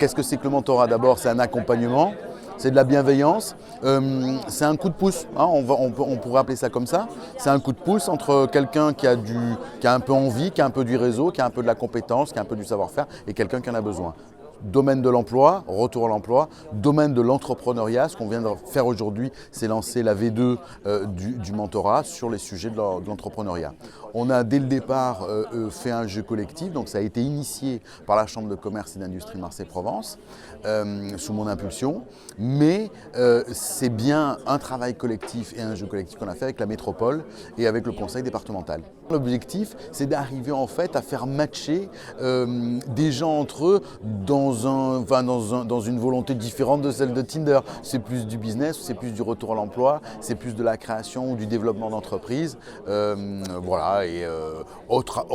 Qu'est-ce que c'est que le mentorat? D'abord, c'est un accompagnement. C'est de la bienveillance, c'est un coup de pouce, hein, on pourrait appeler ça comme ça. C'est un coup de pouce entre quelqu'un qui a un peu envie, qui a un peu du réseau, qui a un peu de la compétence, qui a un peu du savoir-faire et quelqu'un qui en a besoin. Domaine de l'emploi, retour à l'emploi, domaine de l'entrepreneuriat. Ce qu'on vient de faire aujourd'hui, c'est lancer la V2 du mentorat sur les sujets de l'entrepreneuriat. On a dès le départ fait un jeu collectif, donc ça a été initié par la Chambre de commerce et d'industrie Marseille-Provence, sous mon impulsion, mais c'est bien un travail collectif et un jeu collectif qu'on a fait avec la métropole et avec le conseil départemental. L'objectif, c'est d'arriver en fait à faire matcher des gens entre eux dans une volonté différente de celle de Tinder. C'est plus du business, c'est plus du retour à l'emploi, c'est plus de la création ou du développement d'entreprise. Voilà. Et autre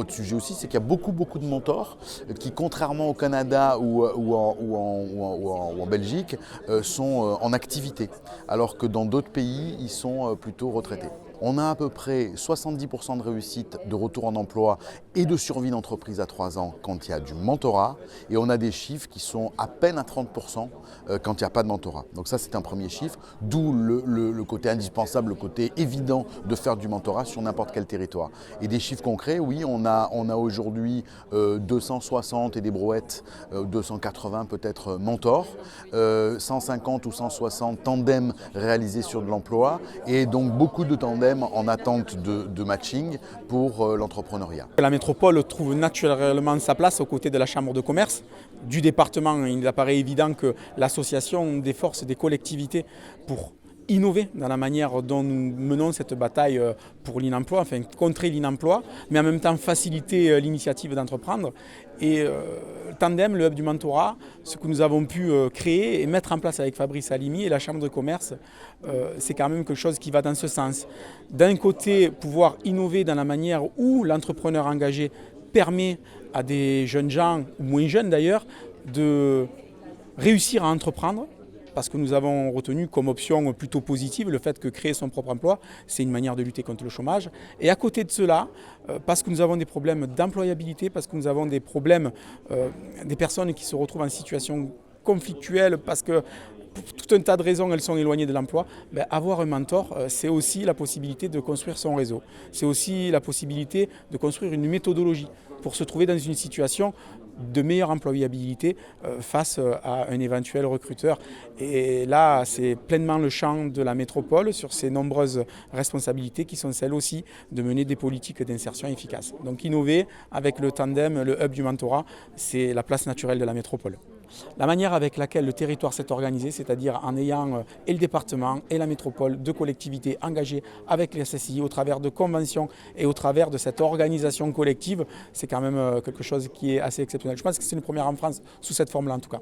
sujet aussi, c'est qu'il y a beaucoup de mentors qui, contrairement au Canada ou en Belgique, sont en activité, alors que dans d'autres pays, ils sont plutôt retraités. On a à peu près 70% de réussite de retour en emploi et de survie d'entreprise à 3 ans quand il y a du mentorat. Et on a des chiffres qui sont à peine à 30% quand il n'y a pas de mentorat. Donc ça, c'est un premier chiffre, d'où le côté indispensable, le côté évident de faire du mentorat sur n'importe quel territoire. Et des chiffres concrets, oui, on a aujourd'hui 260 et des brouettes, 280 peut-être mentors, 150 ou 160 tandems réalisés sur de l'emploi et donc beaucoup de tandems en attente de matching pour l'entrepreneuriat. La métropole trouve naturellement sa place aux côtés de la Chambre de commerce. Du département, il apparaît évident que l'association des forces des collectivités pour innover dans la manière dont nous menons cette bataille pour l'inemploi, enfin contrer l'inemploi, mais en même temps faciliter l'initiative d'entreprendre. Et Tandem, le hub du mentorat, ce que nous avons pu créer et mettre en place avec Fabrice Halimi et la Chambre de commerce, c'est quand même quelque chose qui va dans ce sens. D'un côté, pouvoir innover dans la manière où l'entrepreneur engagé permet à des jeunes gens, ou moins jeunes d'ailleurs, de réussir à entreprendre, parce que nous avons retenu comme option plutôt positive le fait que créer son propre emploi, c'est une manière de lutter contre le chômage. Et à côté de cela, parce que nous avons des problèmes d'employabilité, parce que nous avons des problèmes des personnes qui se retrouvent en situation conflictuelle, parce que pour tout un tas de raisons, elles sont éloignées de l'emploi, avoir un mentor, c'est aussi la possibilité de construire son réseau. C'est aussi la possibilité de construire une méthodologie pour se trouver dans une situation de meilleure employabilité face à un éventuel recruteur. Et là, c'est pleinement le champ de la métropole sur ses nombreuses responsabilités qui sont celles aussi de mener des politiques d'insertion efficaces. Donc innover avec le tandem, le hub du mentorat, c'est la place naturelle de la métropole. La manière avec laquelle le territoire s'est organisé, c'est-à-dire en ayant et le département et la métropole, deux collectivités engagées avec les SSI au travers de conventions et au travers de cette organisation collective, c'est quand même quelque chose qui est assez exceptionnel. Je pense que c'est une première en France sous cette forme-là en tout cas.